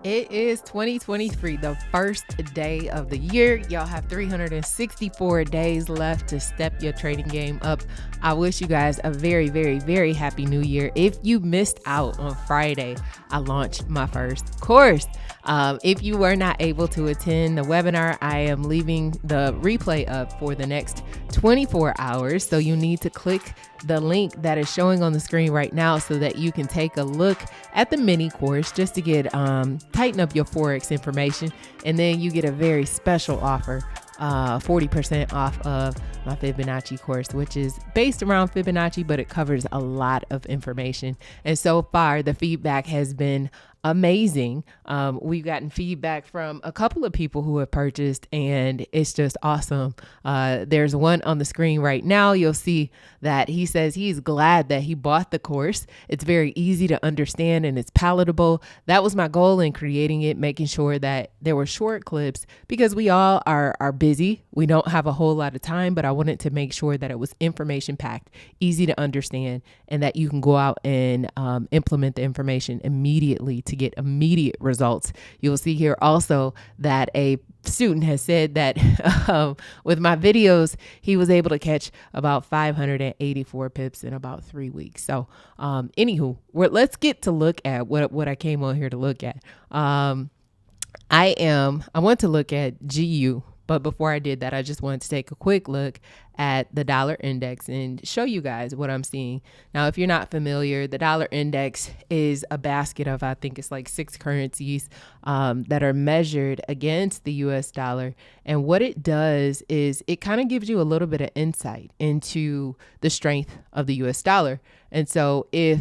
It is 2023, the first day of the year. Y'all have 364 days left to step your trading game up. I wish you guys a very, very, very happy new year. If you missed out on Friday, I launched my first course. If you were not able to attend the webinar, I am leaving the replay up for the next 24 hours. So you need to click the link that is showing on the screen right now so that you can take a look at the mini course just to get tighten up your Forex information. And then you get a very special offer, 40% off of my Fibonacci course, which is based around Fibonacci, but it covers a lot of information. And so far, the feedback has been amazing. We've gotten feedback from a couple of people who have purchased, and it's just awesome. There's one on the screen right now. You'll see that he says he's glad that he bought the course. It's very easy to understand and it's palatable. That was my goal in creating it, making sure that there were short clips because we all are busy. We don't have a whole lot of time, but I wanted to make sure that it was information packed, easy to understand, and that you can go out and implement the information immediately to get immediate results. You'll see here also that a student has said that with my videos, he was able to catch about 584 pips in about 3 weeks. So anywho, let's get to look at what I came on here to look at. I want to look at GU. But before I did that, I just wanted to take a quick look at the dollar index and show you guys what I'm seeing. Now, if you're not familiar, the dollar index is a basket of, I think it's like 6 currencies that are measured against the US dollar. And what it does is it kind of gives you a little bit of insight into the strength of the US dollar. And so if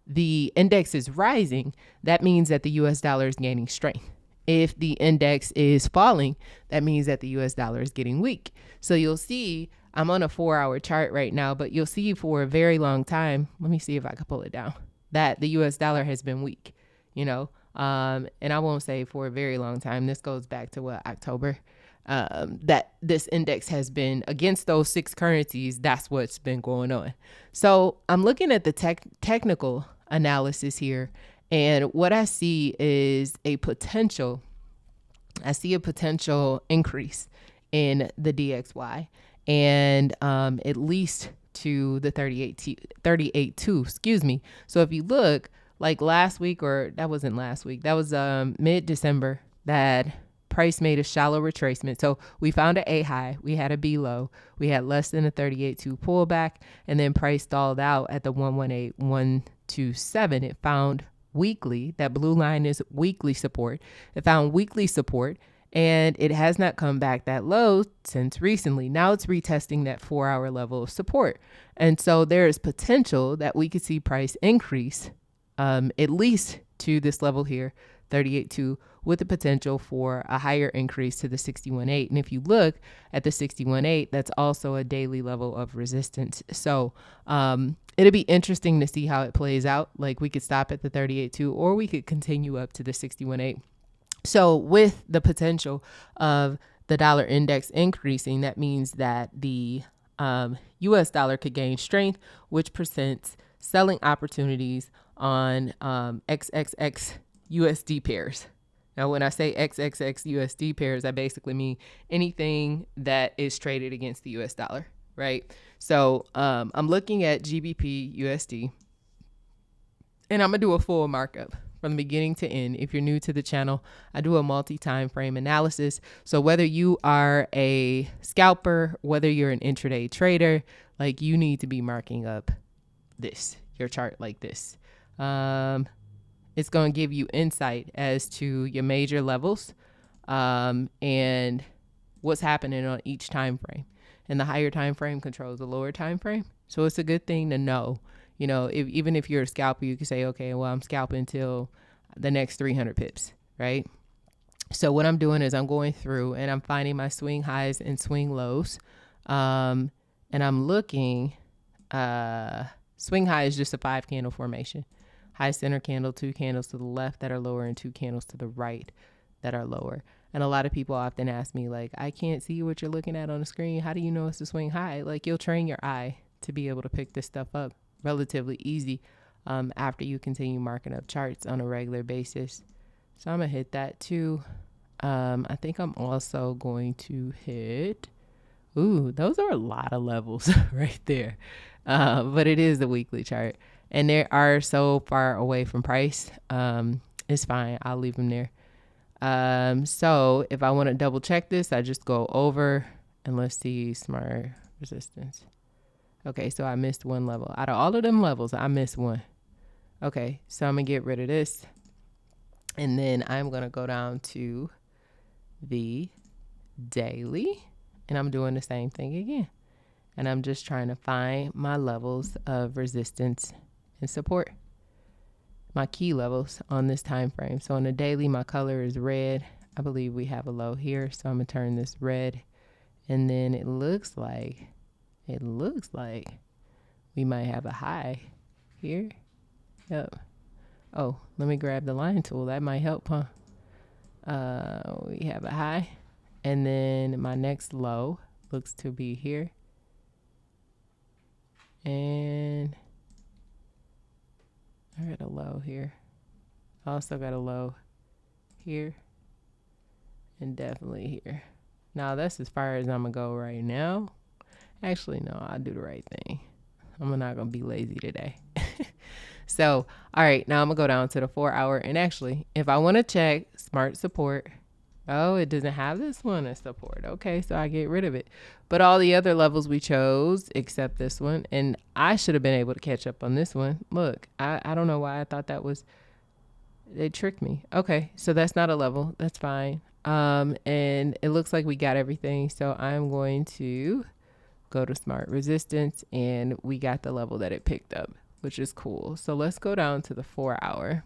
the index is rising, that means that the US dollar is gaining strength. If the index is falling, that means that the US dollar is getting weak. So you'll see, I'm on a 4-hour chart right now, but you'll see for a very long time, let me see if I can pull it down, that the US dollar has been weak, and I won't say for a very long time. This goes back to October, that this index has been against those 6 currencies. That's what's been going on. So I'm looking at the technical analysis here. And what I see is a potential increase in the DXY and at least to the 38.2, excuse me. So if you look like last week, or that wasn't last week, that was mid-December, that price made a shallow retracement. So we found an A high, we had a B low, we had less than a 38.2 pullback, and then price stalled out at the 118.127. It found weekly, that blue line is weekly support. It found weekly support and it has not come back that low since recently. Now it's retesting that 4-hour level of support. And so there is potential that we could see price increase at least to this level here, 38.2, with the potential for a higher increase to the 61.8. And if you look at the 61.8, that's also a daily level of resistance. So it'll be interesting to see how it plays out. Like we could stop at the 38.2 or we could continue up to the 61.8. So with the potential of the dollar index increasing, that means that the US dollar could gain strength, which presents selling opportunities on XXX USD pairs. Now, when I say XXX USD pairs, I basically mean anything that is traded against the US dollar, right? So I'm looking at GBPUSD, and I'm going to do a full markup from the beginning to end. If you're new to the channel, I do a multi-timeframe analysis. So whether you are a scalper, whether you're an intraday trader, like you need to be marking up your chart like this. It's going to give you insight as to your major levels and what's happening on each time frame. And the higher time frame controls the lower time frame. So it's a good thing to know. Even if you're a scalper, you can say, okay, well, I'm scalping until the next 300 pips, right? So what I'm doing is I'm going through and I'm finding my swing highs and swing lows. And I'm looking, swing high is just a 5-candle formation. High center candle, 2 candles to the left that are lower and 2 candles to the right that are lower. And a lot of people often ask me, like, I can't see what you're looking at on the screen. How do you know it's a swing high? Like, you'll train your eye to be able to pick this stuff up relatively easy after you continue marking up charts on a regular basis. So I'm gonna hit that too. I think I'm also going to hit, ooh, those are a lot of levels right there. But it is the weekly chart and they are so far away from price. It's fine, I'll leave them there. So if I want to double check this, I just go over and let's see smart resistance. Okay, so I missed one level. Out of all of them levels, I missed one. Okay, so I'm gonna get rid of this. And then I'm gonna go down to the daily and I'm doing the same thing again. And I'm just trying to find my levels of resistance and support. My key levels on this time frame. So on the daily, my color is red. I believe we have a low here, so I'm gonna turn this red. And then it looks like we might have a high here. Yep. Oh, let me grab the line tool. That might help, huh? We have a high, and then my next low looks to be here. And I got a low here. I also got a low here and definitely here. Now that's as far as I'm gonna go right now. Actually, no, I'll do the right thing. I'm not gonna be lazy today. So, all right, now I'm gonna go down to the 4 hour. And actually, if I want to check smart support, oh, it doesn't have this one as support. Okay, so I get rid of it. But all the other levels we chose except this one, and I should have been able to catch up on this one. Look, I don't know why I thought that was, they tricked me. Okay, so that's not a level. That's fine. And it looks like we got everything. So I'm going to go to smart resistance and we got the level that it picked up, which is cool. So let's go down to the 4 hour.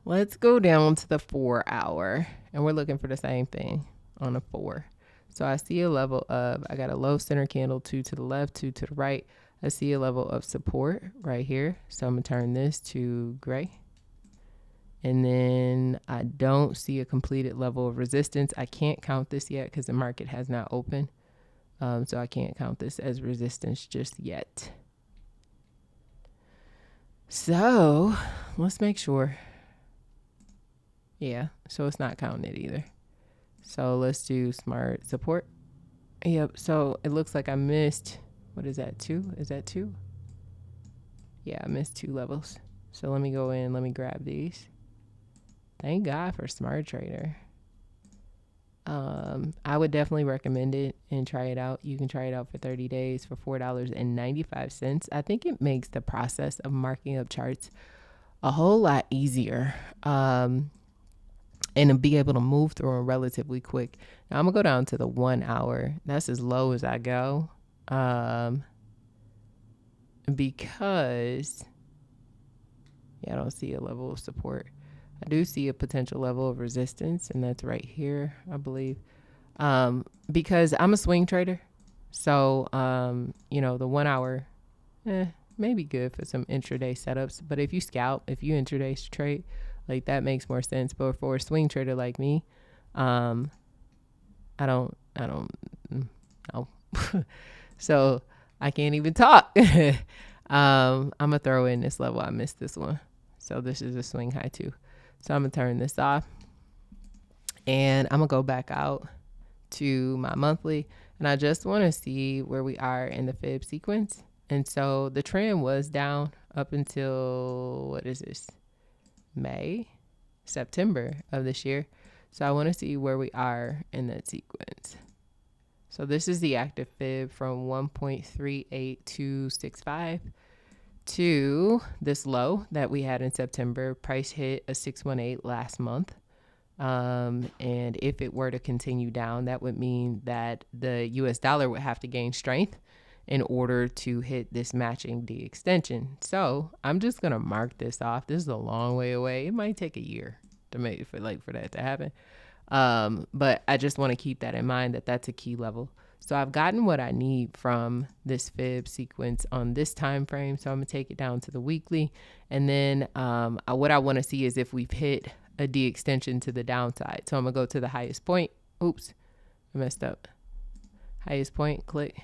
Let's go down to the 4 hour and we're looking for the same thing on a 4. So I see a level of, I got a low center candle, 2 to the left, 2 to the right. I see a level of support right here. So I'm gonna turn this to gray. And then I don't see a completed level of resistance. I can't count this yet because the market has not opened. So I can't count this as resistance just yet. So let's make sure. Yeah, so it's not counting it either. So let's do smart support. Yep, so it looks like I missed, what is that, 2? Is that 2? Yeah, I missed 2 levels. So let me go in, let me grab these. Thank God for Smart Trader. I would definitely recommend it and try it out. You can try it out for 30 days for $4.95. I think it makes the process of marking up charts a whole lot easier. And to be able to move through them relatively quick. Now I'm gonna go down to the 1 hour. That's as low as I go. Because I don't see a level of support. I do see a potential level of resistance, and that's right here, I believe. Because I'm a swing trader. So, the 1 hour, may be good for some intraday setups. But if you scalp, if you intraday trade, like that makes more sense. But for a swing trader like me, I don't know. So I can't even talk. I'm gonna throw in this level. I missed this one. So this is a swing high too. So I'm gonna turn this off and I'm gonna go back out to my monthly, and I just want to see where we are in the fib sequence. And so the trend was down up until, what is this, September of this year. So I want to see where we are in that sequence. So this is the active fib from 1.38265 to this low that we had in September. Price hit a 618 last month. And if it were to continue down, that would mean that the US dollar would have to gain strength in order to hit this matching D extension. So I'm just going to mark this off. This is a long way away. It might take a year to make for that to happen. But I just want to keep that in mind, that that's a key level. So I've gotten what I need from this fib sequence on this time frame. So I'm gonna take it down to the weekly. And then what I want to see is if we've hit a D extension to the downside. So I'm gonna go to the highest point. Oops, I messed up. Highest point, click.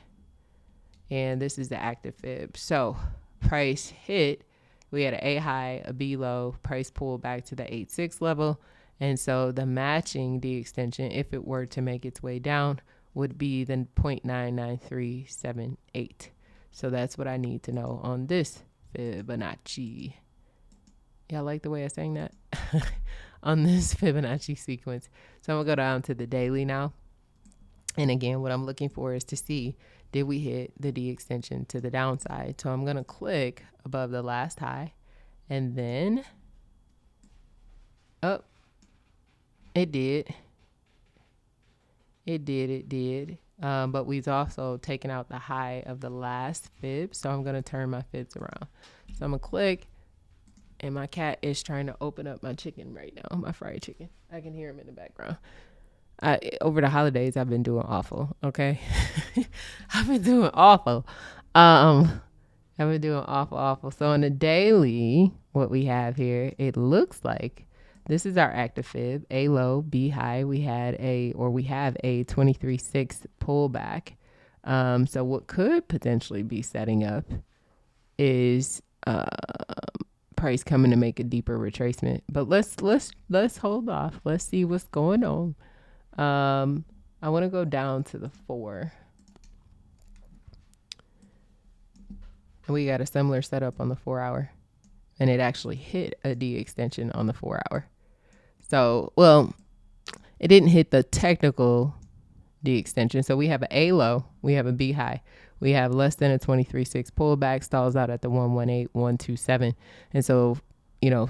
And this is the active fib. So price hit We had an A high, a B low, price pulled back to the 8.6 level. And so the matching D extension, if it were to make its way down, would be the 0.99378. So that's what I need to know on this Fibonacci. Yeah, I like the way I sang that. On this Fibonacci sequence. So I'm going to go down to the daily now. And again, what I'm looking for is to see, did we hit the D extension to the downside? So I'm going to click above the last high, and then, oh, it did. It did. But we've also taken out the high of the last fib. So I'm going to turn my fibs around. So I'm going to click, and my cat is trying to open up my chicken right now, my fried chicken. I can hear him in the background. Over the holidays, I've been doing awful. Okay. I've been doing awful. I've been doing awful. So on the daily, what we have here, it looks like this is our active fib, A low, B high. We have a 23.6 pullback. So what could potentially be setting up is price coming to make a deeper retracement. But let's hold off. Let's see what's going on. I want to go down to the 4. And we got a similar setup on the 4 hour. And it actually hit a D extension on the 4 hour. So, well, it didn't hit the technical D extension. So we have an A low, we have a B high. We have less than a 23.6 pullback, stalls out at the 118.127. And so,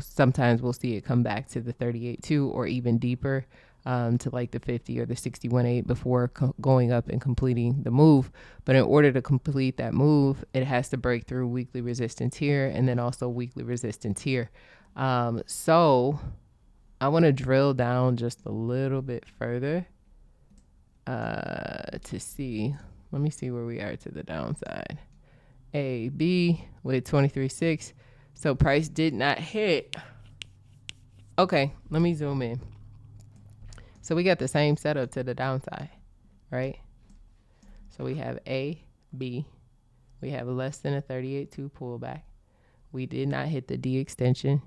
sometimes we'll see it come back to the 38.2 or even deeper. To like the 50 or the 61.8 before going up and completing the move. But in order to complete that move, it has to break through weekly resistance here and then also weekly resistance here. So I want to drill down just a little bit further to see. Let me see where we are to the downside. A, B with 23.6. So price did not hit. Okay, let me zoom in. So we got the same setup to the downside, right? So we have A, B. We have less than a 38.2 pullback. We did not hit the D extension.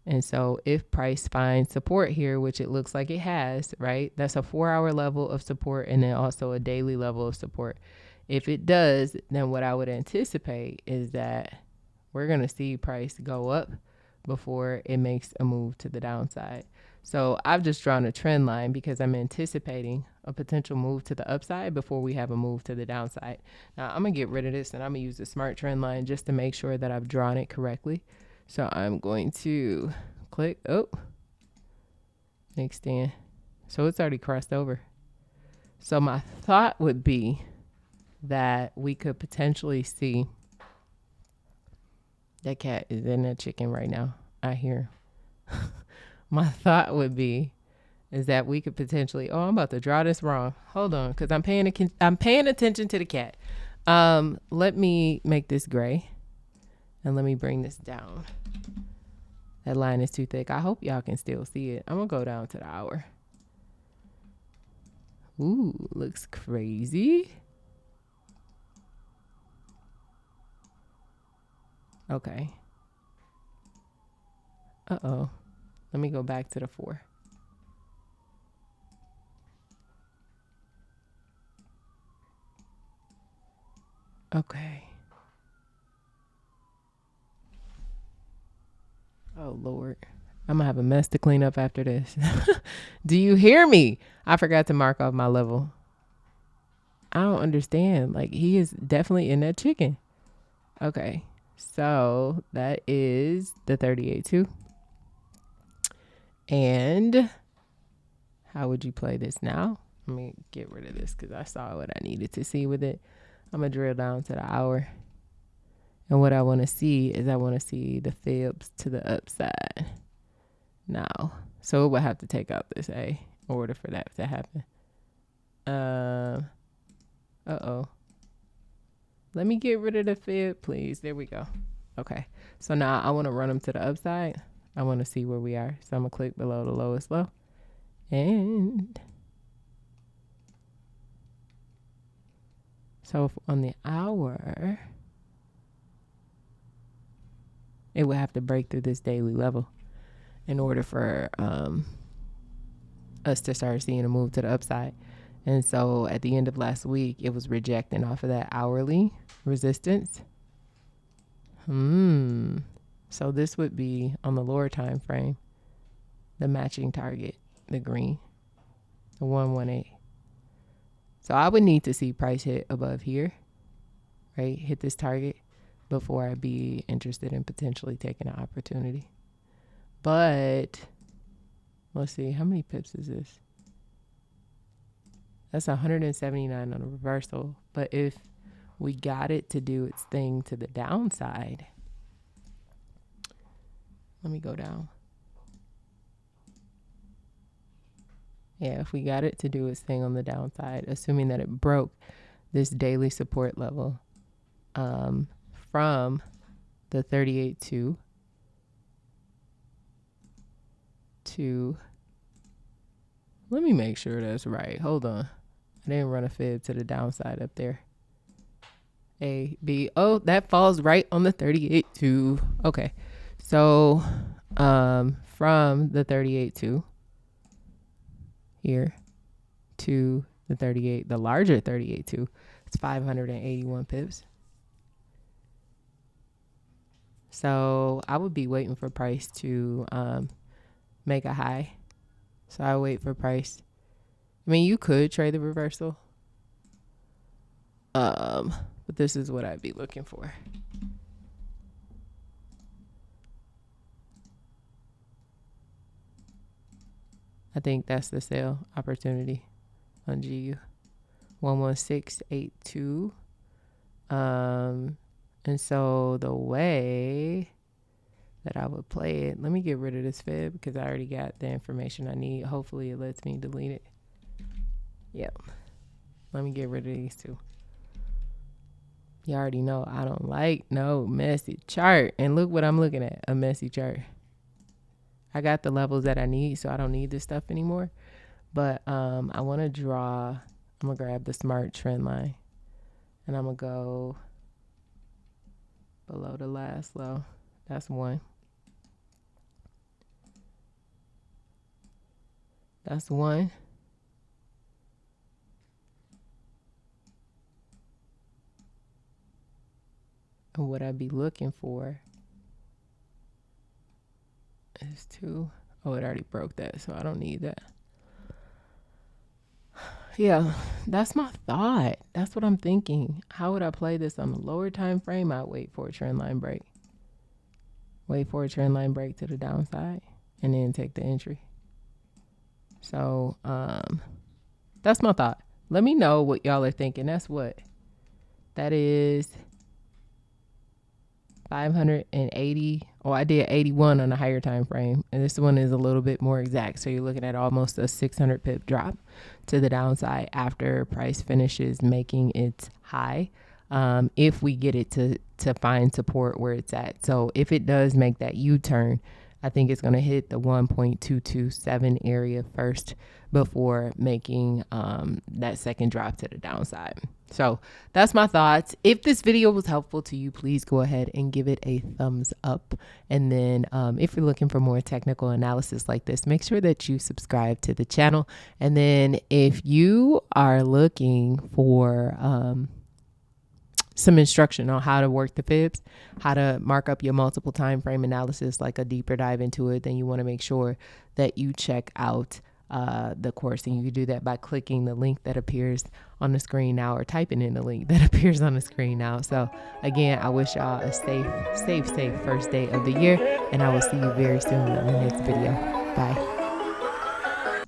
And so if price finds support here, which it looks like it has, right? That's a 4-hour level of support and then also a daily level of support. If it does, then what I would anticipate is that we're going to see price go up before it makes a move to the downside. So I've just drawn a trend line because I'm anticipating a potential move to the upside before we have a move to the downside. Now I'm going to get rid of this and I'm going to use the smart trend line just to make sure that I've drawn it correctly. So I'm going to click, extend. So it's already crossed over. So my thought would be that we could potentially see, that cat is in that chicken right now. I hear him. My thought would be is that we could potentially, I'm about to draw this wrong. Hold on, because I'm paying attention to the cat. Let me make this gray and let me bring this down. That line is too thick. I hope y'all can still see it. I'm gonna go down to the hour. Ooh, looks crazy. Okay. Let me go back to the 4. Okay. Oh, Lord. I'm going to have a mess to clean up after this. Do you hear me? I forgot to mark off my level. I don't understand. Like, he is definitely in that chicken. Okay. So that is the 38.2. And how would you play this now? Let me get rid of this because I saw what I needed to see with it. I'm going to drill down to the hour. And what I want to see is I want to see the fibs to the upside now. So we'll have to take out this A in order for that to happen. Let me get rid of the fib, please. There we go. Okay. So now I want to run them to the upside. I want to see where we are. So I'm going to click below the lowest low. And so on the hour, It would have to break through this daily level in order for us to start seeing a move to the upside. And so at the end of last week, it was rejecting off of that hourly resistance. So this would be on the lower time frame, the matching target, the green, the 118. So I would need to see price hit above here, right? Hit this target before I'd be interested in potentially taking an opportunity. But let's see, how many pips is this? That's 179 on a reversal. But if we got it to do its thing to the downside, let me go down. Yeah, if we got it to do its thing on the downside, assuming that it broke this daily support level from the 38.2 to, let me make sure that's right. Hold on. I didn't run a fib to the downside up there. A, B, oh, that falls right on the 38.2. Okay. So from the 38.2 here to the 38, the larger 38.2, it's 581 pips. So I would be waiting for price to make a high. So I wait for price. I mean, you could trade the reversal. But this is what I'd be looking for. I think that's the sale opportunity on GU. 11682. And so the way that I would play it, let me get rid of this fib because I already got the information I need. Hopefully it lets me delete it. Yep. Let me get rid of these two. You already know I don't like no messy chart. And look what I'm looking at, a messy chart. I got the levels that I need, so I don't need this stuff anymore. But I want to draw, I'm going to grab the smart trend line. And I'm going to go below the last low. That's one. That's one. And what I'd be looking for is two. Oh, it already broke that, so I don't need that. Yeah, that's my thought. That's what I'm thinking. How would I play this on the lower time frame? I'd wait for a trend line break. Wait for a trend line break to the downside and then take the entry. So that's my thought. Let me know what y'all are thinking. That's what? That is 580. Oh, I did 81 on a higher time frame, and this one is a little bit more exact. So you're looking at almost a 600 pip drop to the downside after price finishes making its high. If we get it to find support where it's at. So if it does make that U-turn, I think it's going to hit the 1.227 area first before making that second drop to the downside. So that's my thoughts. If this video was helpful to you, please go ahead and give it a thumbs up. And then if you're looking for more technical analysis like this, make sure that you subscribe to the channel. And then if you are looking for some instruction on how to work the fibs, how to mark up your multiple time frame analysis, like a deeper dive into it, then you want to make sure that you check out the course. And you can do that by clicking the link that appears on the screen now or typing in the link that appears on the screen now. So again, I wish y'all a safe first day of the year, and I will see you very soon on the next video. Bye.